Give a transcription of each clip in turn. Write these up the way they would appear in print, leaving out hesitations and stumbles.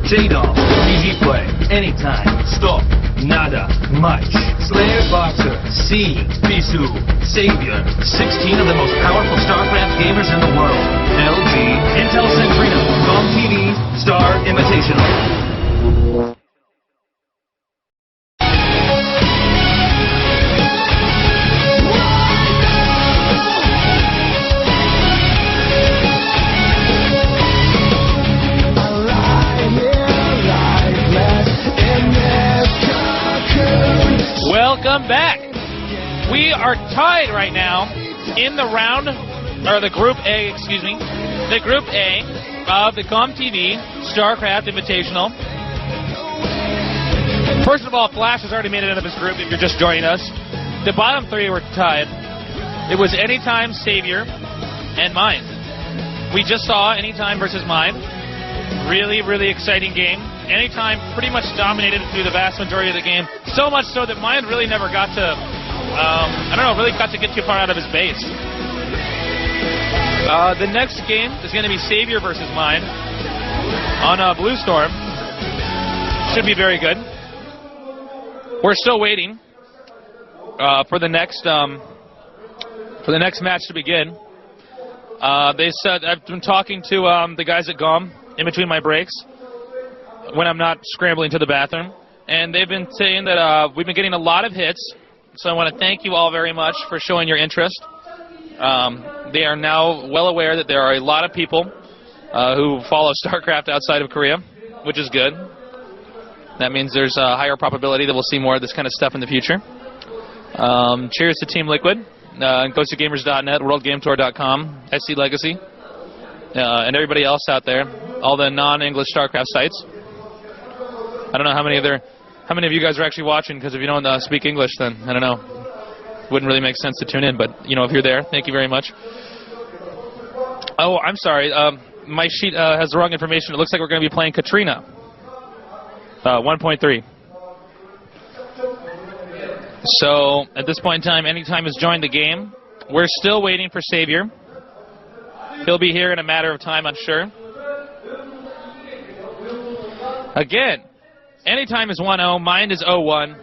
J-Dog, easy play, anytime, stop, nada, much. Slayer Boxer, C, Bisu, sAviOr, 16 of the most powerful StarCraft gamers in the world. LG, Intel Centrino, GOM TV, Star Invitational. Welcome back. We are tied right now in the round, or the Group A, excuse me, the Group A of the GOM TV StarCraft Invitational. First of all, Flash has already made it out of his group if you're just joining us. The bottom three were tied. It was Anytime, sAviOr, and Mind. We just saw Anytime versus Mind. Really, really exciting game. Anytime pretty much dominated through the vast majority of the game. So much so that Mind really never got to, really got to get too far out of his base. The next game is going to be sAviOr versus Mind on Blue Storm. Should be very good. We're still waiting for the next match to begin. They said I've been talking to the guys at GOM in between my breaks when I'm not scrambling to the bathroom, and they've been saying that we've been getting a lot of hits, so I want to thank you all very much for showing your interest. They are now well aware that there are a lot of people who follow StarCraft outside of Korea, which is good. That means there's a higher probability that we'll see more of this kind of stuff in the future. Cheers to Team Liquid, GhostofGamers.net, WorldGameTour.com, SC Legacy, and everybody else out there, all the non-English StarCraft sites. I don't know how many of you guys are actually watching, because if you don't speak English, then I don't know. Wouldn't really make sense to tune in, but if you're there, thank you very much. Oh, I'm sorry. My sheet has the wrong information. It looks like we're going to be playing Katrina 1.3. So at this point in time, Anytime has joined the game. We're still waiting for sAviOr. He'll be here in a matter of time, I'm sure. Again, Anytime is 1-0, Mind is 0-1.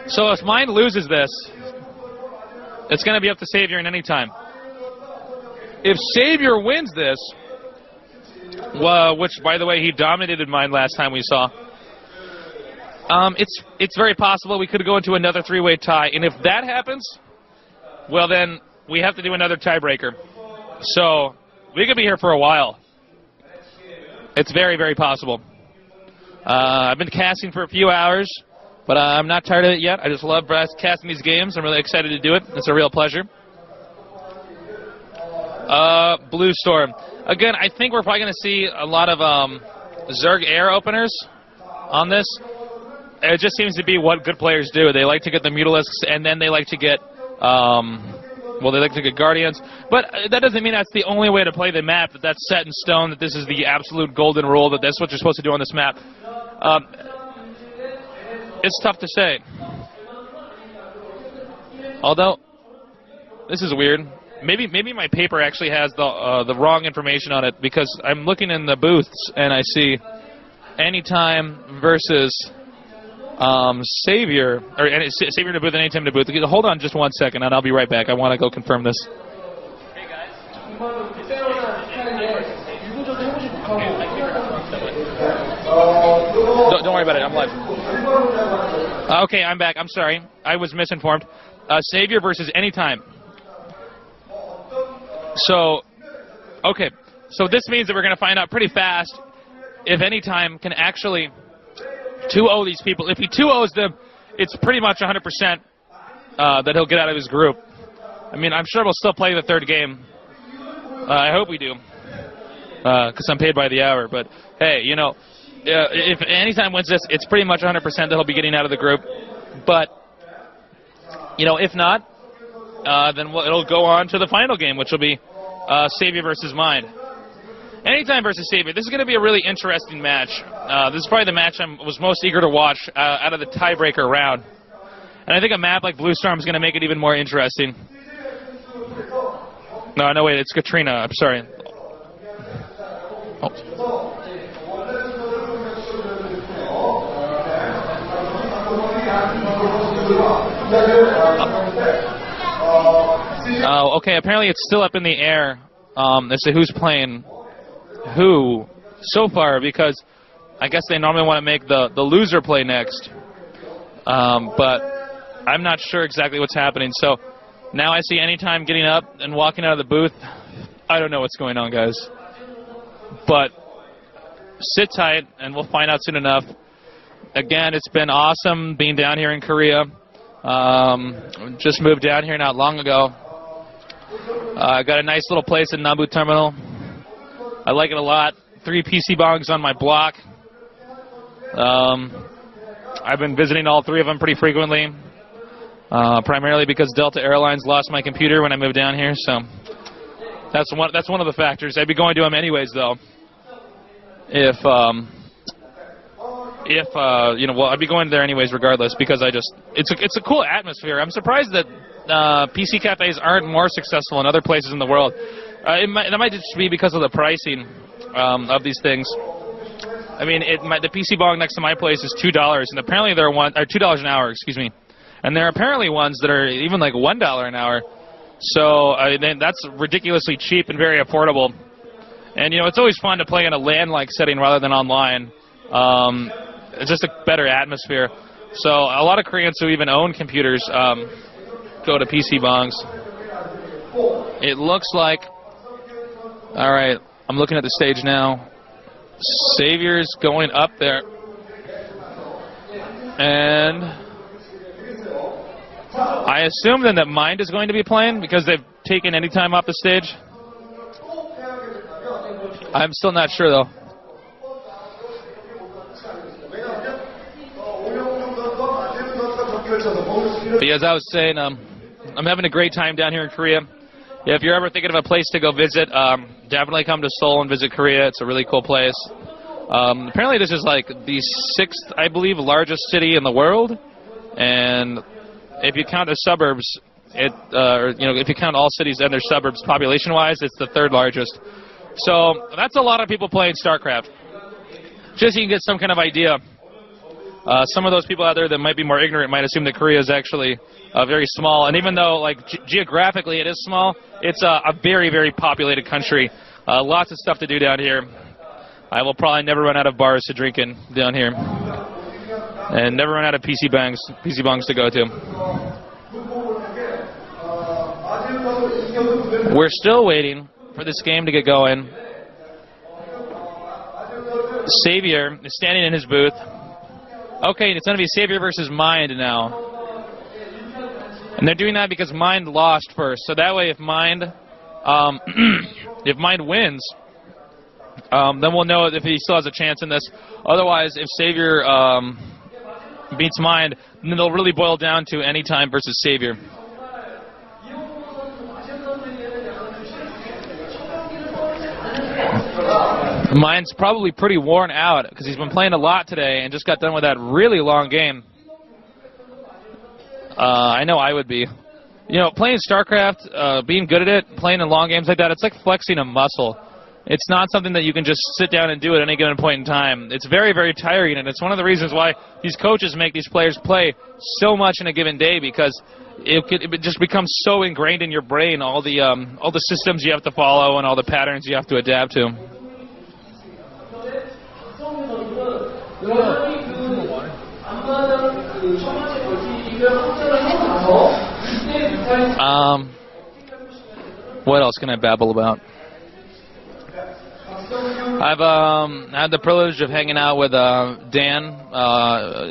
So if Mind loses this, it's going to be up to sAviOr and Anytime. If sAviOr wins this, which, by the way, he dominated Mind last time we saw, it's very possible we could go into another three-way tie. And if that happens, well, then we have to do another tiebreaker. So we could be here for a while. It's very, very possible. I've been casting for a few hours, but I'm not tired of it yet. I just love casting these games. I'm really excited to do it. It's a real pleasure. Blue Storm. Again, I think we're probably going to see a lot of Zerg Air openers on this. It just seems to be what good players do. They like to get the Mutalisks, and then they like to get, they like to get Guardians. But that doesn't mean that's the only way to play the map, that that's set in stone, that this is the absolute golden rule, that that's what you're supposed to do on this map. It's tough to say. Although, this is weird. Maybe my paper actually has the wrong information on it, because I'm looking in the booths and I see Anytime versus sAviOr, or sAviOr in the booth and Anytime in the booth. Hold on just 1 second and I'll be right back. I want to go confirm this. Hey guys. Don't worry about it. I'm live. Okay, I'm back. I'm sorry. I was misinformed. sAviOr versus Anytime. So, okay. So this means that we're going to find out pretty fast if Anytime can actually 2-0 these people. If he 2-0s them, it's pretty much 100% that he'll get out of his group. I mean, I'm sure we'll still play the third game. I hope we do, because I'm paid by the hour. But, hey, if Anytime wins this, it's pretty much 100% that he'll be getting out of the group. But, if not, then it'll go on to the final game, which will be sAviOr versus Mind. Anytime versus sAviOr. This is going to be a really interesting match. This is probably the match I was most eager to watch out of the tiebreaker round. And I think a map like Blue Storm is going to make it even more interesting. No, wait, it's Katrina. I'm sorry. Oh. Oh, okay, apparently it's still up in the air as to who's playing who so far, because I guess they normally want to make the loser play next. But I'm not sure exactly what's happening. So now I see Anytime getting up and walking out of the booth. I don't know what's going on, guys. But sit tight, and we'll find out soon enough. Again, it's been awesome being down here in Korea. Just moved down here not long ago. I got a nice little place in Nambu Terminal. I like it a lot. 3 PC bongs on my block. I've been visiting all 3 of them pretty frequently, primarily because Delta Airlines lost my computer when I moved down here. So that's one of the factors. I'd be going to them anyways, though. If I'd be going there anyways regardless, because it's a cool atmosphere. I'm surprised that PC cafes aren't more successful in other places in the world. That might just be because of the pricing of these things. I mean, the PC bong next to my place is $2, and apparently there are $2 an hour, excuse me, and there are apparently ones that are even like $1 an hour. So that's ridiculously cheap and very affordable. And it's always fun to play in a LAN-like setting rather than online. It's just a better atmosphere. So a lot of Koreans who even own computers go to PC bongs. It looks like, all right, I'm looking at the stage now. sAviOr's going up there. And I assume then that Mind is going to be playing because they've taken Anytime off the stage. I'm still not sure, though. But as I was saying, I'm having a great time down here in Korea. Yeah, if you're ever thinking of a place to go visit, definitely come to Seoul and visit Korea. It's a really cool place. Apparently this is like the 6th, I believe, largest city in the world. And if you count the suburbs, if you count all cities and their suburbs population-wise, it's the 3rd largest. So that's a lot of people playing StarCraft. Just so you can get some kind of idea. Some of those people out there that might be more ignorant might assume that Korea is actually very small. And even though, like, geographically it is small, it's a very, very populated country. Lots of stuff to do down here. I will probably never run out of bars to drink in down here. And never run out of PC bongs to go to. We're still waiting for this game to get going. sAviOr is standing in his booth. Okay, it's going to be sAviOr versus Mind now. And they're doing that because Mind lost first. So that way if Mind wins, then we'll know if he still has a chance in this. Otherwise, if sAviOr beats Mind, then it'll really boil down to Anytime versus sAviOr. Mind's probably pretty worn out because he's been playing a lot today and just got done with that really long game. I know I would be. Playing StarCraft, being good at it, playing in long games like that, it's like flexing a muscle. It's not something that you can just sit down and do at any given point in time. It's very, very tiring, and it's one of the reasons why these coaches make these players play so much in a given day, because it just becomes so ingrained in your brain, all the systems you have to follow and all the patterns you have to adapt to. What else can I babble about? I've had the privilege of hanging out with Dan.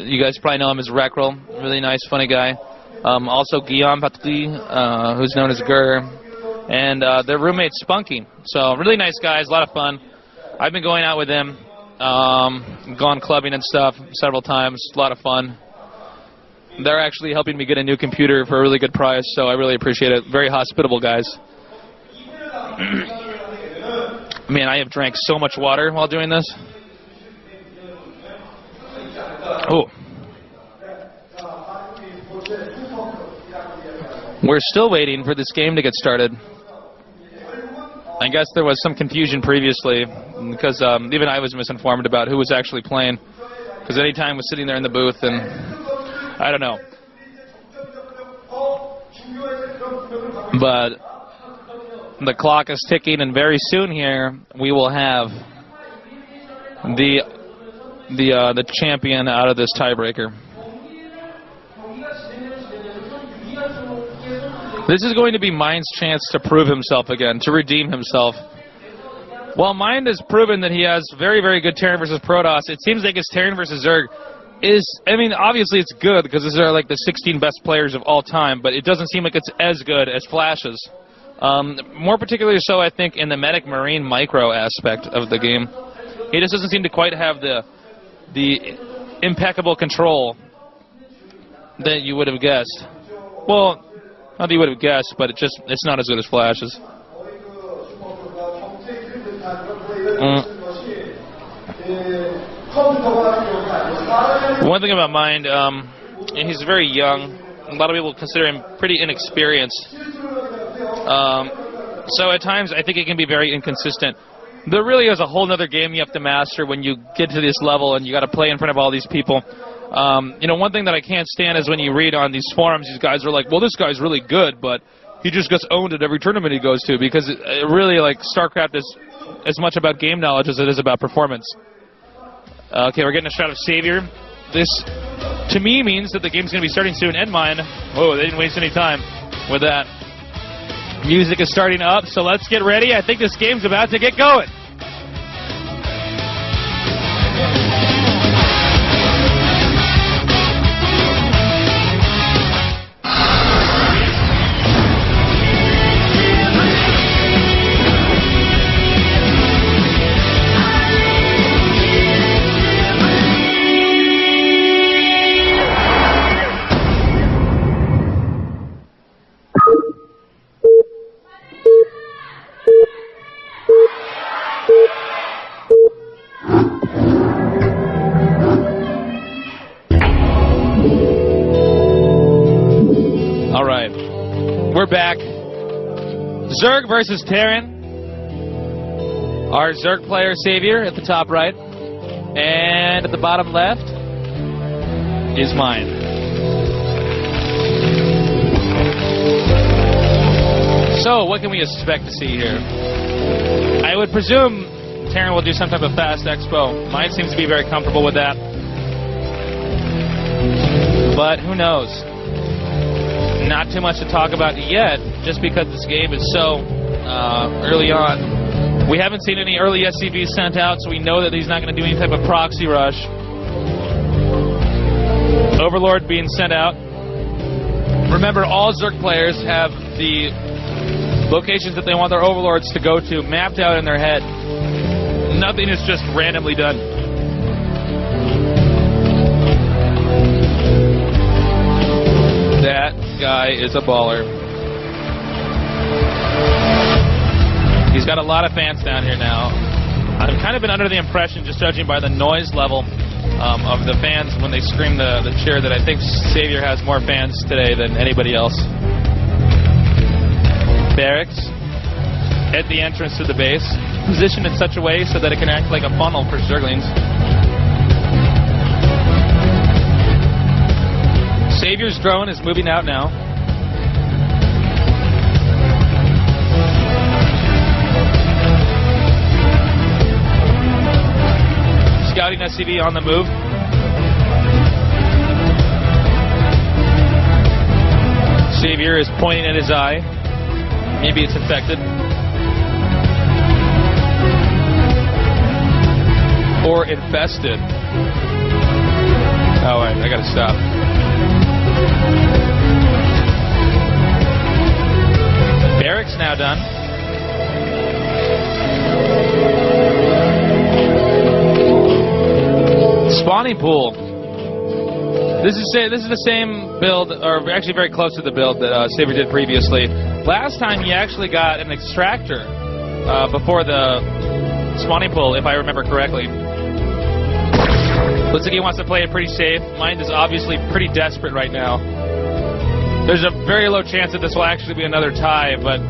You guys probably know him as Reckrel. Really nice, funny guy. Also Guillaume Patry, who's known as Gur, and their roommate Spunky. So really nice guys, a lot of fun. I've been going out with them, gone clubbing and stuff several times. A lot of fun. They're actually helping me get a new computer for a really good price, so I really appreciate it. Very hospitable guys. Man, I have drank so much water while doing this. Oh. We're still waiting for this game to get started. I guess there was some confusion previously because even I was misinformed about who was actually playing. Because anytime I was sitting there in the booth, and I don't know. But the clock is ticking, and very soon here we will have the champion out of this tiebreaker. This is going to be Mind's chance to prove himself again, to redeem himself. While Mind has proven that he has very, very good Terran versus Protoss, it seems like his Terran versus Zerg is, I mean, obviously it's good because these are like the 16 best players of all time, but it doesn't seem like it's as good as Flash's. More particularly so, I think, in the Medic Marine micro aspect of the game. He just doesn't seem to quite have the impeccable control that you would have guessed. Well, not that you would have guessed, but it's not as good as Flash's. One thing about Mind, and he's very young. A lot of people consider him pretty inexperienced. So at times, I think it can be very inconsistent. There really is a whole other game you have to master when you get to this level and you got to play in front of all these people. You know, one thing that I can't stand is when you read on these forums, these guys are like, well, this guy's really good, but he just gets owned at every tournament he goes to, because it really, like, StarCraft is as much about game knowledge as it is about performance. Okay, we're getting a shot of sAviOr. This, to me, means that the game's going to be starting soon. And Mind. Whoa, they didn't waste any time with that. Music is starting up, so let's get ready. I think this game's about to get going. We're back. Zerg versus Terran. Our Zerg player sAviOr at the top right. And at the bottom left is Mind. So, what can we expect to see here? I would presume Terran will do some type of fast expo. Mind seems to be very comfortable with that. But who knows? Not too much to talk about yet, just because this game is so early on. We haven't seen any early SCVs sent out, so we know that he's not going to do any type of proxy rush. Overlord being sent out. Remember, all Zerg players have the locations that they want their Overlords to go to mapped out in their head. Nothing is just randomly done. That guy is a baller. He's got a lot of fans down here now. I've kind of been under the impression, just judging by the noise level of the fans when they scream the cheer, that I think sAviOr has more fans today than anybody else. Barracks at the entrance to the base, positioned in such a way so that it can act like a funnel for Zerglings. sAviOr's drone is moving out now. Scouting SCV on the move. sAviOr is pointing at his eye. Maybe it's infected. Or infested. Oh, wait, I gotta stop. Barracks now done. Spawning pool. This is the same build, or actually very close to the build that sAviOr did previously. Last time he actually got an extractor before the spawning pool, if I remember correctly. Looks like he wants to play it pretty safe. Mind is obviously pretty desperate right now. There's a very low chance that this will actually be another tie, but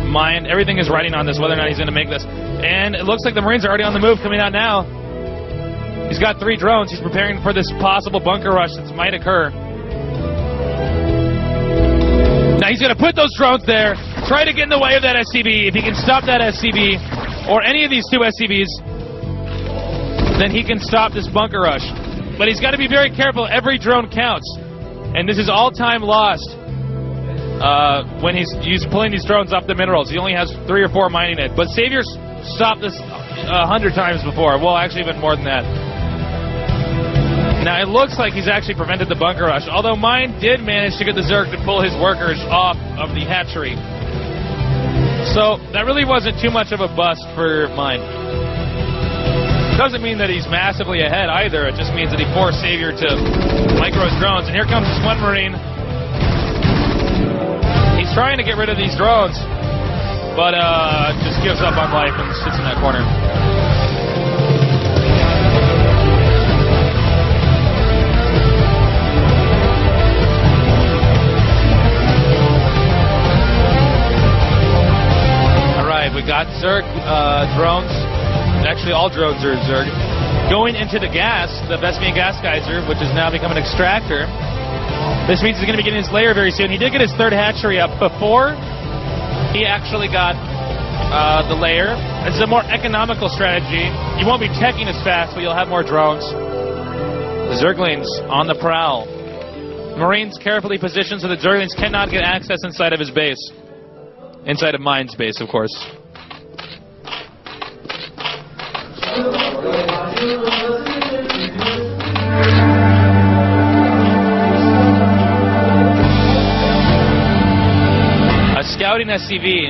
Mind, everything is riding on this, whether or not he's going to make this. And it looks like the Marines are already on the move, coming out now. He's got 3 drones. He's preparing for this possible bunker rush that might occur. Now he's going to put those drones there, try to get in the way of that SCV. If he can stop that SCV, or any of these 2 SCVs, then he can stop this bunker rush. But he's got to be very careful. Every drone counts. And this is all time lost when he's pulling these drones off the minerals. He only has 3 or 4 mining it. But sAviOr's stopped this 100 times before. Well, actually even more than that. Now, it looks like he's actually prevented the bunker rush, although Mine did manage to get the Zerg to pull his workers off of the hatchery. So, that really wasn't too much of a bust for Mine. Doesn't mean that he's massively ahead either. It just means that he forced sAviOr to micro his drones. And here comes this one Marine. He's trying to get rid of these drones, but just gives up on life and sits in that corner. We got Zerg drones. Actually, all drones are Zerg. Going into the gas, the Vespian gas geyser, which has now become an extractor. This means he's going to be getting his lair very soon. He did get his 3rd hatchery up before he actually got the lair. This is a more economical strategy. You won't be teching as fast, but you'll have more drones. The Zerglings on the prowl. Marines carefully positioned so the Zerglings cannot get access inside of his base. Inside of Mine's base, of course. A scouting SCV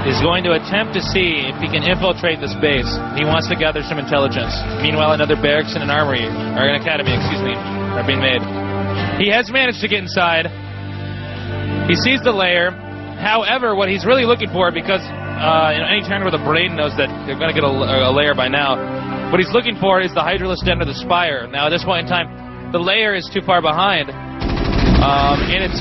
is going to attempt to see if he can infiltrate this base. He wants to gather some intelligence. Meanwhile, another barracks and an armory, or an academy, excuse me, are being made. He has managed to get inside. He sees the lair. However, what he's really looking for, because any Terran with a brain knows that they're going to get a lair by now, what he's looking for is the Hydralisk Den or the Spire. Now, at this point in time, the lair is too far behind in its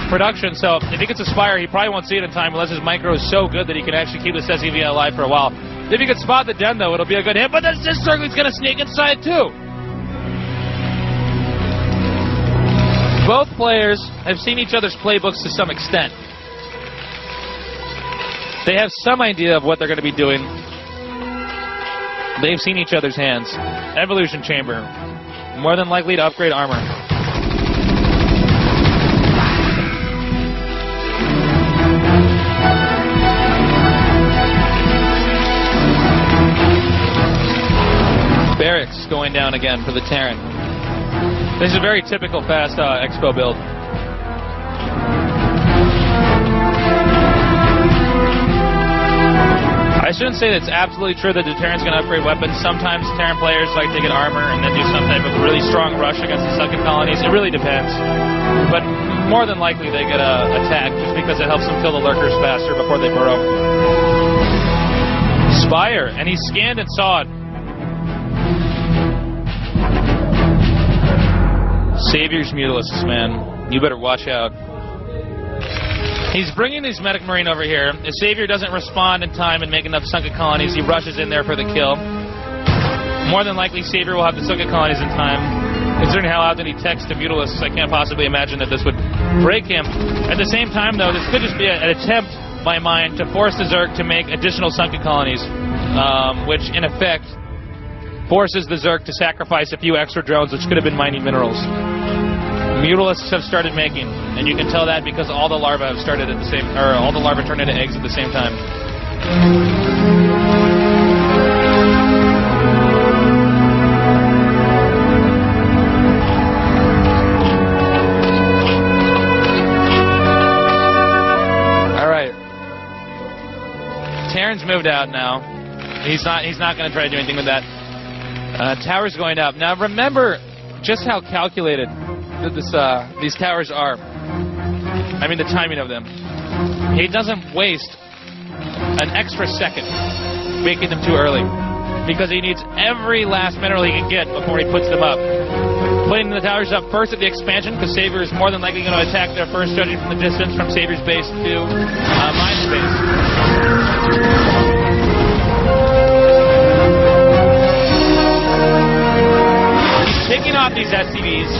production, so if he gets a Spire, he probably won't see it in time unless his micro is so good that he can actually keep this SCV alive for a while. If he can spot the Den, though, it'll be a good hit, but this Zergling's going to sneak inside, too. Both players have seen each other's playbooks to some extent. They have some idea of what they're going to be doing. They've seen each other's hands. Evolution Chamber. More than likely to upgrade armor. Barracks going down again for the Terran. This is a very typical fast Expo build. I shouldn't say that it's absolutely true that the Terran's going to upgrade weapons. Sometimes Terran players like to get armor and then do some type of really strong rush against the sunken colonies. It really depends. But more than likely they get attacked just because it helps them kill the lurkers faster before they burrow. Spire, and he scanned and saw it. sAviOr's Mutalisks, man. You better watch out. He's bringing his medic marine over here. If sAviOr doesn't respond in time and make enough sunken colonies, he rushes in there for the kill. More than likely, sAviOr will have the sunken colonies in time. Considering how often he texts to Mutalisks, I can't possibly imagine that this would break him. At the same time, though, this could just be an attempt by Mine to force the Zerg to make additional sunken colonies, which, in effect, forces the Zerg to sacrifice a few extra drones, which could have been mining minerals. Mutalisks have started making, and you can tell that because all the larvae have started at the same, or all the larvae turn into eggs at the same time. All right, Terran's moved out now. He's not going to try to do anything with that. Tower's going up now. Remember just how calculated these towers are. I mean, the timing of them. He doesn't waste an extra second making them too early because he needs every last mineral he can get before he puts them up. Putting the towers up first at the expansion because sAviOr is more than likely going to attack there first, judging from the distance from sAviOr's base to Mine's base. picking off these SCVs.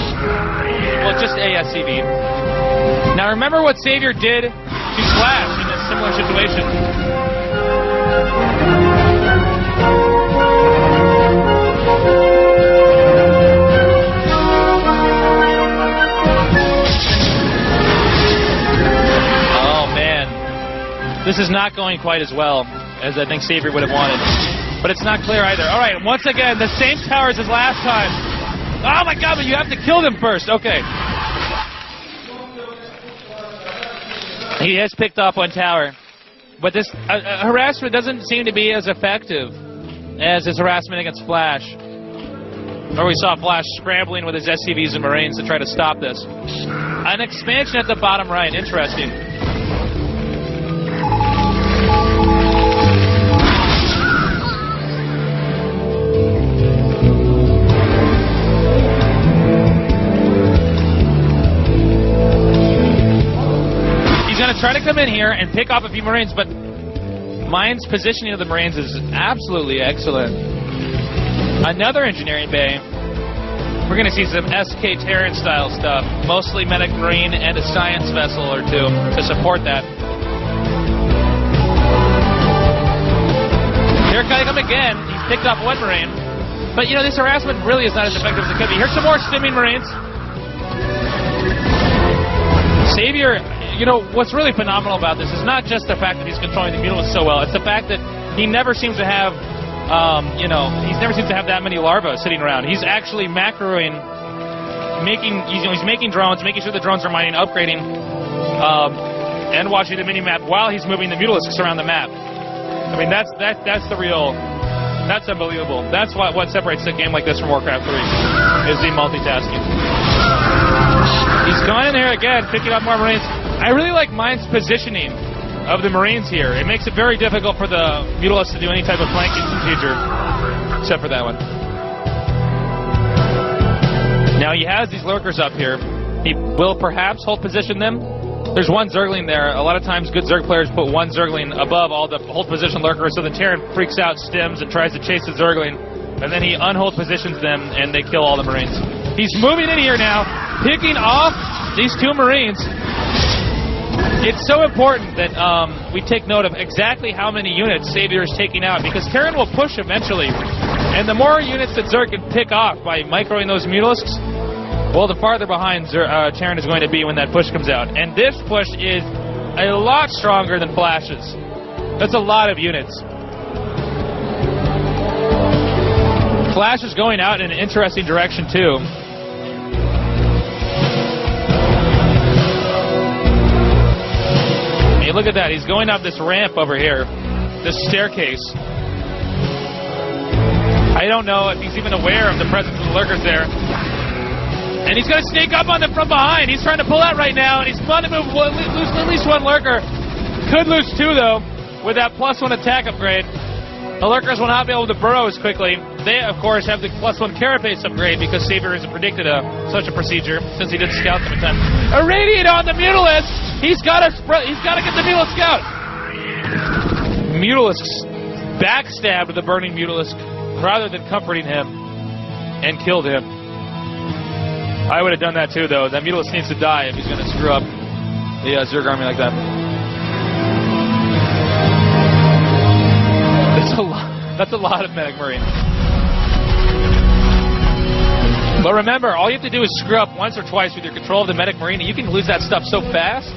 Well, just a SCV. Now remember what sAviOr did to Flash in a similar situation. Oh man, this is not going quite as well as I think sAviOr would have wanted. But it's not clear either. All right, once again, the same towers as last time. Oh my god, but you have to kill them first. Okay. He has picked off one tower. But this harassment doesn't seem to be as effective as his harassment against Flash. Or we saw Flash scrambling with his SCVs and Marines to try to stop this. An expansion at the bottom right. Interesting. Try to come in here and pick off a few Marines, but Mine's positioning of the Marines is absolutely excellent. Another engineering bay. We're going to see some SK Terran style stuff, mostly medic Marine and a science vessel or two to support that. Here they come again. He's picked up one Marine. But, you know, this harassment really is not as effective as it could be. Here's some more stimming Marines. sAviOr, you know, what's really phenomenal about this is not just the fact that he's controlling the mutalisks so well. It's the fact that he never seems to have, he never seems to have that many larvae sitting around. He's actually macroing, he's making drones, making sure the drones are mining, upgrading, and watching the mini-map while he's moving the mutalisks around the map. I mean, that's the real, that's unbelievable. That's what separates a game like this from Warcraft 3, is the multitasking. He's gone in there again, picking up more Marines. I really like Mine's positioning of the Marines here. It makes it very difficult for the mutalisks to do any type of flanking procedure, except for that one. Now he has these lurkers up here. He will perhaps hold position them. There's one Zergling there. A lot of times good Zerg players put one Zergling above all the hold position lurkers, so the Terran freaks out, stims, and tries to chase the Zergling, and then he unhold positions them, and they kill all the Marines. He's moving in here now, picking off these two Marines. It's so important that we take note of exactly how many units sAviOr is taking out, because Terran will push eventually, and the more units that Zerg can pick off by microing those mutalisks, well, the farther behind Terran is going to be when that push comes out. And this push is a lot stronger than Flash's. That's a lot of units. Flash is going out in an interesting direction, too. Hey, look at that. He's going up this ramp over here, this staircase. I don't know if he's even aware of the presence of the lurkers there. And he's going to sneak up on them from behind. He's trying to pull out right now, and he's going to lose at least one lurker. Could lose two, though, with that +1 attack upgrade. The lurkers will not be able to burrow as quickly. They, of course, have the +1 carapace upgrade because sAviOr has predicted such a procedure since he did scout them a time. Irradiate on the mutalisks! He's got to get the mutalisk out! Mutalisks backstabbed the burning mutalisk rather than comforting him and killed him. I would have done that too, though. That mutalisk needs to die if he's going to screw up the Zerg army like that. That's a lot of medic Marine. But remember, all you have to do is screw up once or twice with your control of the medic Marine, and you can lose that stuff so fast.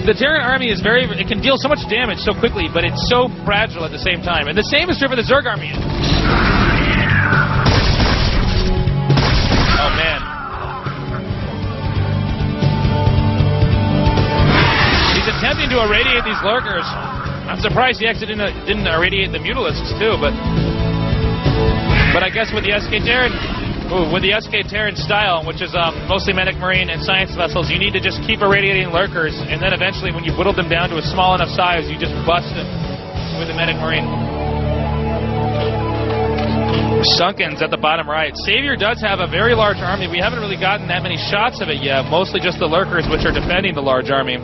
The Terran army is it can deal so much damage so quickly, but it's so fragile at the same time. And the same is true for the Zerg army. Oh, man. He's attempting to irradiate these lurkers. I'm surprised he actually didn't irradiate the mutalisks, too, but I guess with the SK Terran style, which is mostly medic Marine and science vessels, you need to just keep irradiating lurkers, and then eventually when you whittle them down to a small enough size, you just bust them with the medic Marine. Sunkens at the bottom right. sAviOr does have a very large army. We haven't really gotten that many shots of it yet, mostly just the lurkers, which are defending the large army.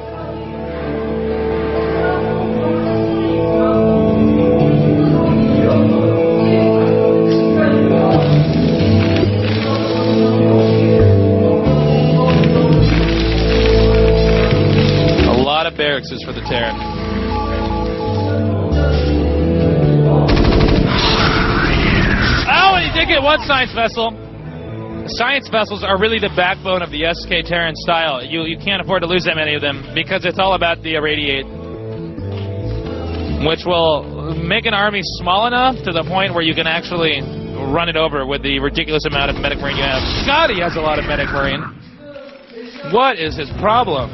get one science vessel. Science vessels are really the backbone of the SK Terran style. You can't afford to lose that many of them because it's all about the irradiate, which will make an army small enough to the point where you can actually run it over with the ridiculous amount of medic marine you have. God, he has a lot of medic marine. What is his problem?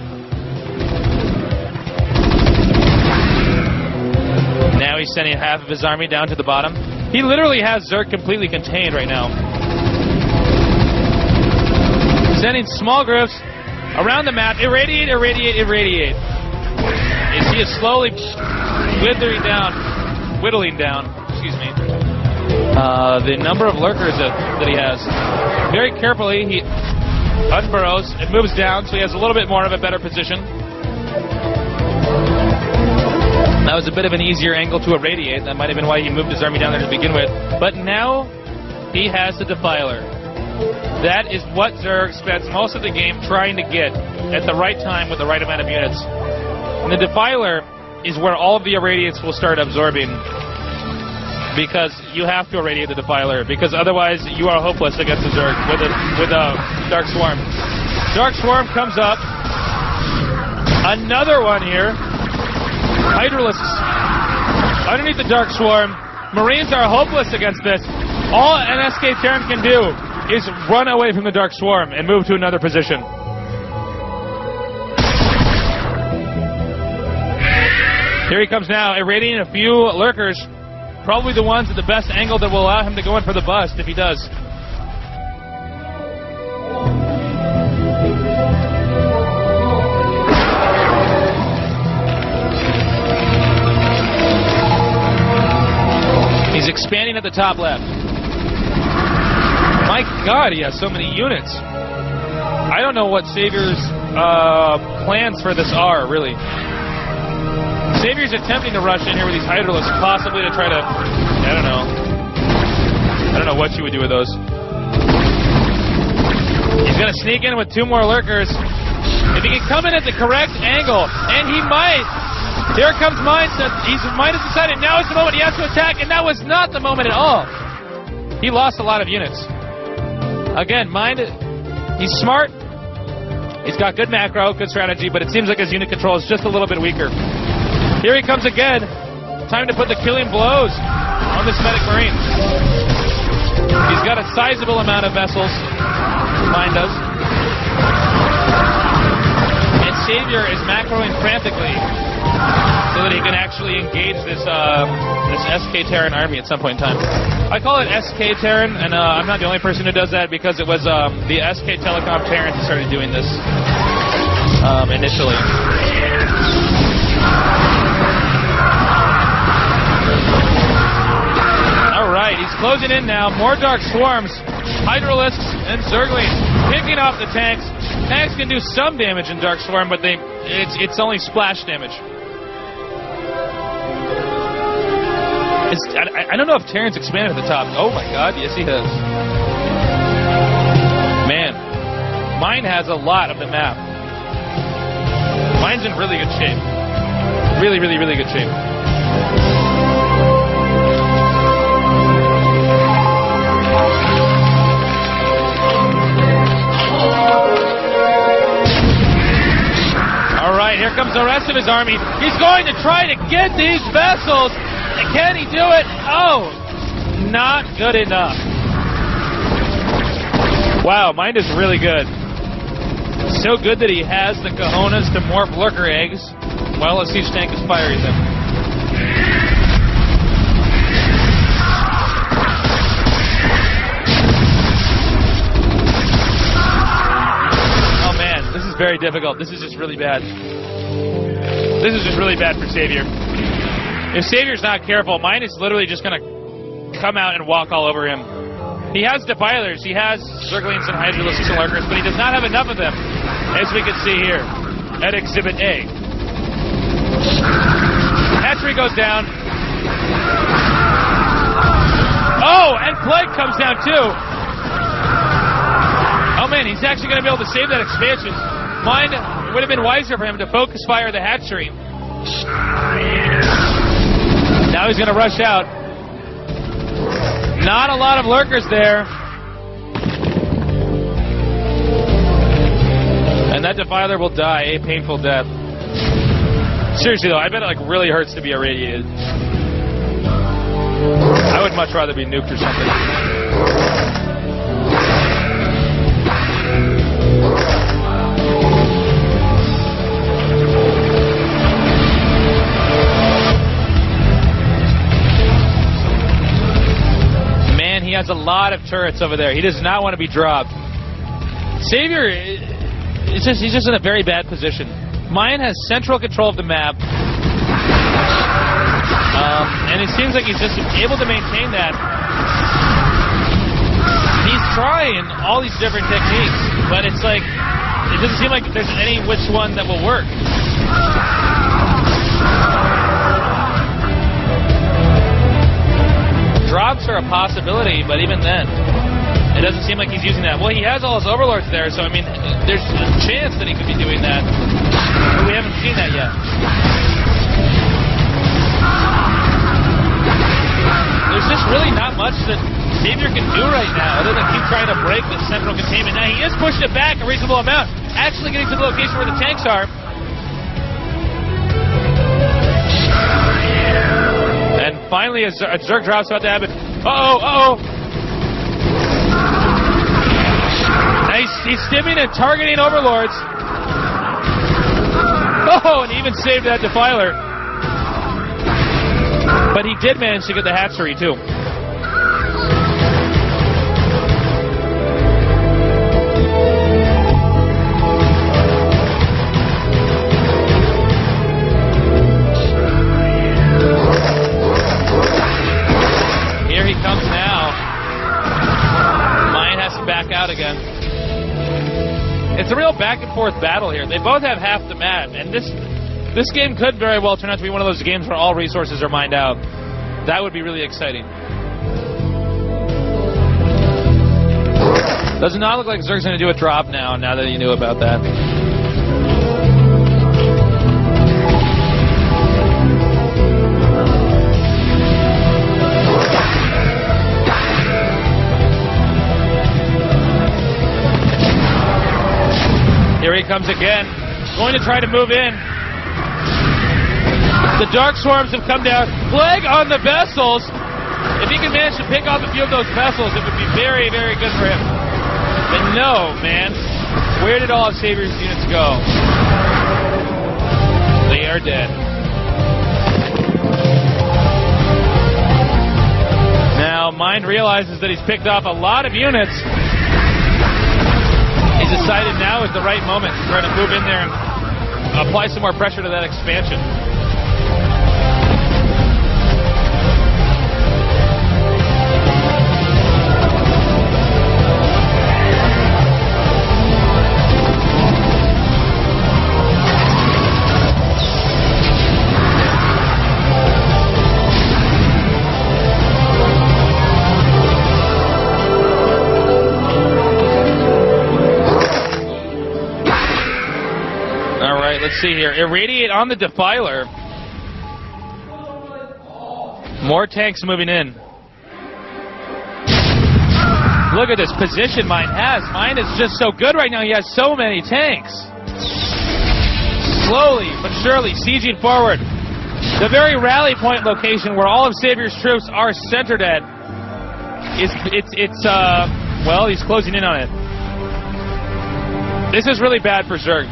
Now he's sending half of his army down to the bottom. He literally has Zerg completely contained right now. Sending small groups around the map. Irradiate, irradiate, irradiate. You see it slowly whittling down, excuse me, the number of lurkers that he has. Very carefully, he unburrows and moves down, so he has a little bit more of a better position. That was a bit of an easier angle to irradiate. That might have been why he moved his army down there to begin with. But now he has the Defiler. That is what Zerg spends most of the game trying to get at the right time with the right amount of units. And the Defiler is where all of the irradiates will start absorbing, because you have to irradiate the Defiler, because otherwise you are hopeless against the Zerg with a Dark Swarm. Dark Swarm comes up. Another one here. Hydralisks underneath the Dark Swarm. Marines are hopeless against this. All an SK Terran can do is run away from the Dark Swarm and move to another position. Here he comes now, irradiating a few lurkers. Probably the ones at the best angle that will allow him to go in for the bust if he does. He's expanding at the top left. My God, he has so many units. I don't know what sAviOr's plans for this are, really. sAviOr's attempting to rush in here with these Hydralisks, possibly to try to... I don't know what you would do with those. He's going to sneak in with 2 more lurkers. If he can come in at the correct angle, and he might... Here comes Mind. Mind has decided now is the moment he has to attack, and that was not the moment at all. He lost a lot of units. Again, Mind, he's smart. He's got good macro, good strategy, but it seems like his unit control is just a little bit weaker. Here he comes again. Time to put the killing blows on this medic marine. He's got a sizable amount of vessels. Mind does. And sAviOr is macroing frantically so that he can actually engage this SK Terran army at some point in time. I call it SK Terran, and I'm not the only person who does that, because it was the SK Telecom Terrans who started doing this initially. Alright, he's closing in now. More Dark Swarms, Hydralisks, and Zerglings picking off the tanks. Tanks can do some damage in Dark Swarm, but it's only splash damage. I don't know if Terran's expanded at the top. Oh my God, yes he has. Man, mine has a lot of the map. Mine's in really good shape. Really, really, really good shape. Alright, here comes the rest of his army. He's going to try to get these vessels. Can he do it? Oh, not good enough. Wow, mine is really good. So good that he has the cojones to morph lurker eggs while a siege tank is firing them. Oh man, this is very difficult. This is just really bad. This is just really bad for sAviOr. If sAviOr's not careful, mine is literally just going to come out and walk all over him. He has Defilers, he has Zerglings and Hydralisks and Lurkers, but he does not have enough of them, as we can see here at Exhibit A. Hatchery goes down. Oh, and Plague comes down too. Oh man, he's actually going to be able to save that expansion. Mine would have been wiser for him to focus fire the hatchery. Now he's going to rush out. Not a lot of lurkers there. And that Defiler will die a painful death. Seriously though, I bet it like really hurts to be irradiated. I would much rather be nuked or something. Man, he has a lot of turrets over there. He does not want to be dropped. sAviOr, he's just in a very bad position. Mine has central control of the map. And it seems like he's just able to maintain that. He's trying all these different techniques, but it's like, it doesn't seem like there's any which one that will work. Drops are a possibility, but even then, it doesn't seem like he's using that. Well, he has all his overlords there, so I mean, there's a chance that he could be doing that, but we haven't seen that yet. There's just really not much that sAviOr can do right now other than keep trying to break the central containment. Now, he is pushing it back a reasonable amount, actually getting to the location where the tanks are. And finally, a Zerg drop's about to happen. Uh-oh. Now he's stimming and targeting overlords. Oh, and he even saved that Defiler. But he did manage to get the hatchery, too. Here he comes now. Mine has to back out again. It's a real back-and-forth battle here. They both have half the map, and this game could very well turn out to be one of those games where all resources are mined out. That would be really exciting. Does not look like Zerg's going to do a drop now that you knew about that. Here he comes again. Going to try to move in. The Dark Swarms have come down. Plague on the vessels. If he can manage to pick off a few of those vessels, it would be very, very good for him. But no, man. Where did all of sAviOr's units go? They are dead. Now, Mind realizes that he's picked off a lot of units. He's decided now is the right moment to try to move in there and apply some more pressure to that expansion. Let's see here. Irradiate on the Defiler. More tanks moving in. Look at this position Mine has. Mine is just so good right now. He has so many tanks. Slowly but surely sieging forward. The very rally point location where all of sAviOr's troops are centered at. Well, he's closing in on it. This is really bad for Zerg.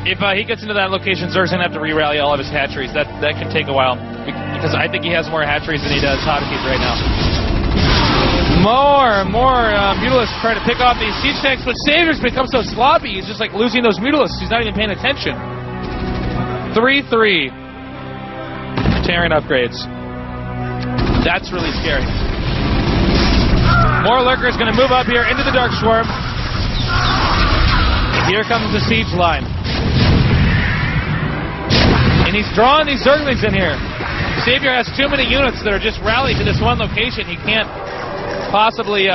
If he gets into that location, Zerg's going to have to re-rally all of his hatcheries. That can take a while. Because I think he has more hatcheries than he does hotkeys right now. More Mutalisks trying to pick off these siege tanks, but sAviOr's become so sloppy, he's just like losing those Mutalisks. He's not even paying attention. 3-3. Terran upgrades. That's really scary. More Lurkers going to move up here into the Dark Swarm. Here comes the siege line. And he's drawing these Zerglings in here. sAviOr has too many units that are just rallied to this one location. He can't possibly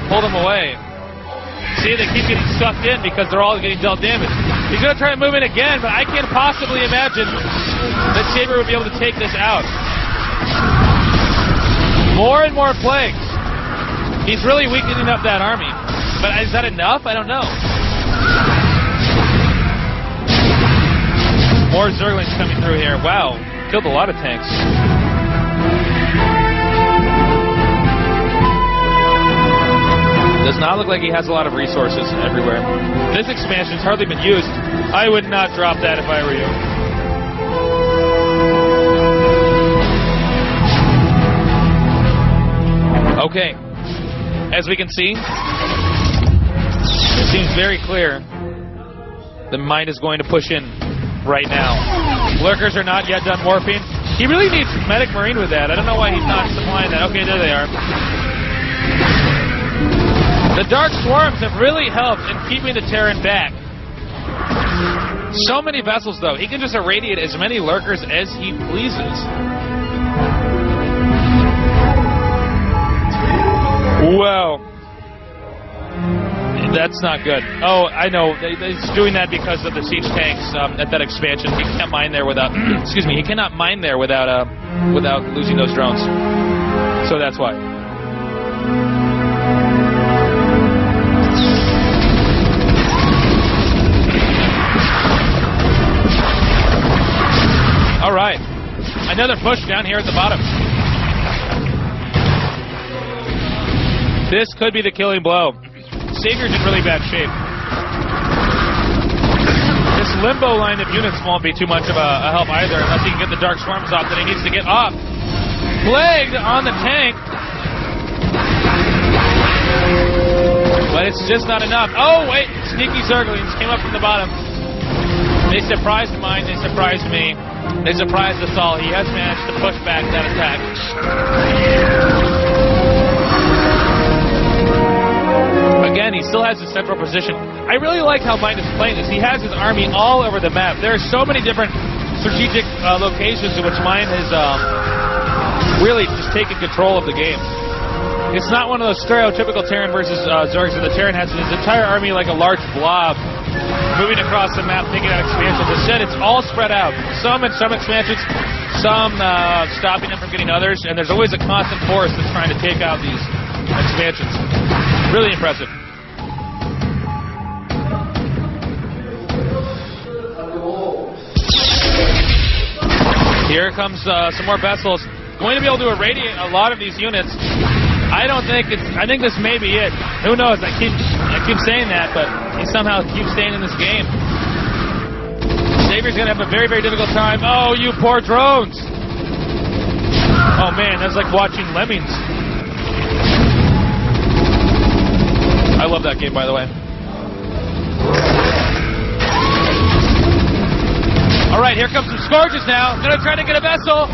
pull them away. See, they keep getting sucked in because they're all getting dealt damage. He's going to try to move in again, but I can't possibly imagine that sAviOr would be able to take this out. More and more plagues. He's really weakening up that army. But is that enough? I don't know. More Zerglings coming through here. Wow. Killed a lot of tanks. Does not look like he has a lot of resources everywhere. This expansion's hardly been used. I would not drop that if I were you. Okay. As we can see, it seems very clear the Mind is going to push in right now. Lurkers are not yet done morphing. He really needs Medic Marine with that. I don't know why he's not supplying that. Okay, there they are. The Dark Swarms have really helped in keeping the Terran back. So many vessels, though. He can just irradiate as many Lurkers as he pleases. Well, that's not good. Oh, I know. He's doing that because of the siege tanks at that expansion. He can't mine there without. Excuse me. He cannot mine there without losing those drones. So that's why. All right, another push down here at the bottom. This could be the killing blow. Savior's in really bad shape. This limbo line of units won't be too much of a help either unless he can get the Dark Swarms off that he needs to get off. Plagued on the tank. But it's just not enough. Oh, wait, sneaky Zerglings came up from the bottom. They surprised mine, they surprised me. They surprised us all. He has managed to push back that attack. Again, he still has his central position. I really like how Mind is playing this. He has his army all over the map. There are so many different strategic locations in which Mind has really just taken control of the game. It's not one of those stereotypical Terran versus Zergs where the Terran has his entire army like a large blob moving across the map, taking out expansions. Instead, it's all spread out. Some in some expansions, some stopping them from getting others, and there's always a constant force that's trying to take out these expansions. Really impressive. Here comes some more vessels. Going to be able to irradiate a lot of these units. I think this may be it. Who knows? I keep saying that, but he somehow keeps staying in this game. Savior's gonna have a very, very difficult time. Oh, you poor drones! Oh man, that's like watching Lemmings. I love that game, by the way. All right, here comes some Scourges now. Gonna try to get a vessel.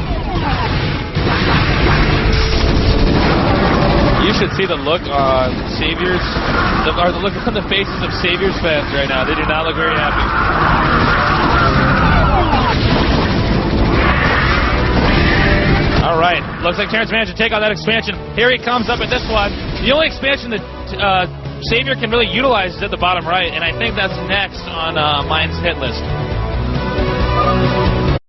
You should see the look on Savior's, or the look on the faces of Savior's fans right now. They do not look very happy. All right, looks like Terran's managed to take on that expansion. Here he comes up at this one. The only expansion that Savior can really utilize is at the bottom right, and I think that's next on Mind's hit list.